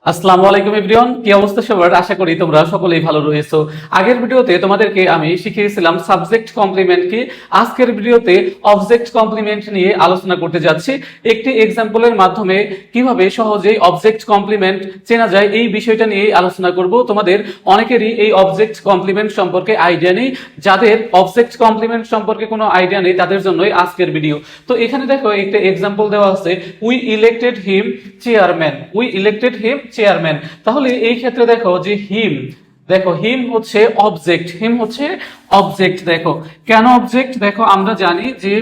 আসসালামু আলাইকুম এভরিওয়ান, কি অবস্থা সবার? আশা করি তোমরা সকলেই ভালো রয়েছো। আগের ভিডিওতে তোমাদেরকে আমি শিখিয়েছিলাম সাবজেক্ট কমপ্লিমেন্ট কি। আজকের ভিডিওতে অবজেক্ট কমপ্লিমেন্ট নিয়ে আলোচনা করতে যাচ্ছি। একটি এক্সাম্পলের মাধ্যমে কিভাবে সহজেই অবজেক্ট কমপ্লিমেন্ট চেনা যায় এই বিষয়টা নিয়ে আলোচনা করব। তোমাদের অনেকেরই এই অবজেক্ট কমপ্লিমেন্ট সম্পর্কে আইডিয়া নেই। যাদের অবজেক্ট কমপ্লিমেন্ট সম্পর্কে কোনো আইডিয়া নেই তাদের জন্যই আজকের ভিডিও। তো এখানে দেখো একটা এক্সাম্পল দেওয়া আছে, we elected him chairman. We elected him chairman. তাহলে এই ক্ষেত্রে দেখো যে হিম, দেখো হিম হচ্ছে অবজেক্ট, হিম হচ্ছে অবজেক্ট। দেখো কেন অবজেক্ট? দেখো আমরা জানি যে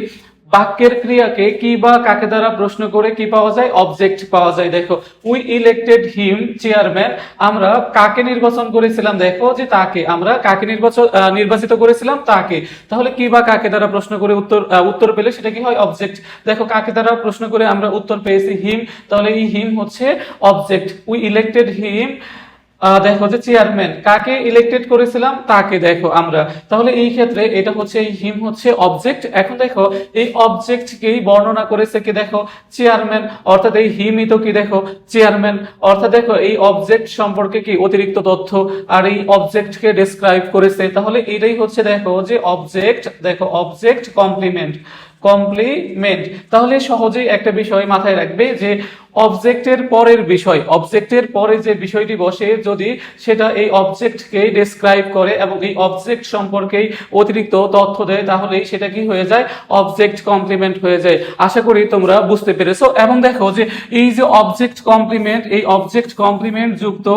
বাক্যের ক্রিয়াকে কি বা কাকে দ্বারা প্রশ্ন করে কি পাওয়া যায়? অবজেক্ট পাওয়া যায়। দেখো উই ইলেক্টেড হিম চেয়ারম্যান, আমরা কাকে নির্বাচন করেছিলাম? দেখো যে তাকে, আমরা কাকে নির্বাচিত করেছিলাম? তাকে। তাহলে কি বা কাকে দ্বারা প্রশ্ন করে উত্তর পেলে সেটা কি হয়? অবজেক্ট। দেখো কাকে দ্বারা প্রশ্ন করে আমরা উত্তর পেয়েছি? হিম। তাহলে এই হিম হচ্ছে অবজেক্ট। উই ইলেক্টেড হিম, দেখো যে চেয়ারম্যান, কাকে ইলেক্টেড করেছিলাম? তাকে। দেখো আমরা, তাহলে এই ক্ষেত্রে এটা হচ্ছে, এই হিম হচ্ছে অবজেক্ট। এখন দেখো এই অবজেক্টকেই বর্ণনা করেছে কি? দেখো চেয়ারম্যান, অর্থাৎ এই হিমই তো কি? দেখো চেয়ারম্যান, অর্থাৎ দেখো এই অবজেক্ট সম্পর্কে কি অতিরিক্ত তথ্য আর এই অবজেক্টকে ডেসক্রাইব করেছে। তাহলে এটাই হচ্ছে দেখো যে অবজেক্ট। দেখো অবজেক্ট কমপ্লিমেন্ট, কমপ্লিমেন্ট। তাহলে সহজেই একটা বিষয় মাথায় রাখবে যে অবজেক্টের পরের বিষয়, অবজেক্টের পরে যে বিষয়টি বসে যদি সেটা এই অবজেক্টকে ডেসক্রাইব করে এবং এই অবজেক্ট সম্পর্কেই অতিরিক্ত তথ্য দেয়, তাহলেই সেটা কি হয়ে যায়? অবজেক্ট কমপ্লিমেন্ট হয়ে যায়। আশা করি তোমরা বুঝতে পেরেছো। এবং দেখো যে এই যে অবজেক্ট কমপ্লিমেন্ট, এই অবজেক্ট কমপ্লিমেন্ট যুক্ত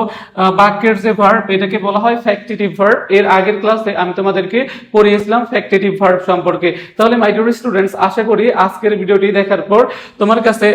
বাক্যের যে ভার্ব, এটাকে বলা হয় ফ্যাক্টিটিভ ভার্ব। এর আগের ক্লাসে আমি তোমাদেরকে পড়িয়েছিলাম ফ্যাক্টিটিভ ভার্ব সম্পর্কে। তাহলে মাই ডিয়ার স্টুডেন্টস, আশা করি আজকের ভিডিওটি দেখার পর তোমার কাছে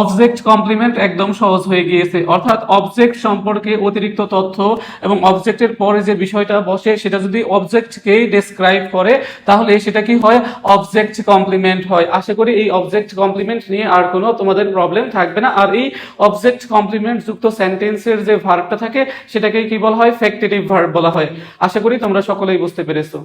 অবজেক্ট কমপ্লিমেন্ট একদম সহজ হয়ে গিয়েছে। অর্থাৎ অবজেক্ট সম্পর্কে অতিরিক্ত তথ্য এবং অবজেক্টের পরে যে বিষয়টা বসে সেটা যদি অবজেক্টকেই ডেসক্রাইব করে তাহলে সেটা কি হয়? অবজেক্ট কমপ্লিমেন্ট হয়। আশা করি এই অবজেক্ট কমপ্লিমেন্ট নিয়ে আর কোনো তোমাদের প্রবলেম থাকবে না। আর এই অবজেক্ট কমপ্লিমেন্ট যুক্ত সেন্টেন্সের যে ভার্বটা থাকে সেটাকেই কি বলা হয়? ফ্যাক্টিটিভ ভার্ব বলা হয়। আশা করি তোমরা সকলেই বুঝতে পেরেছো।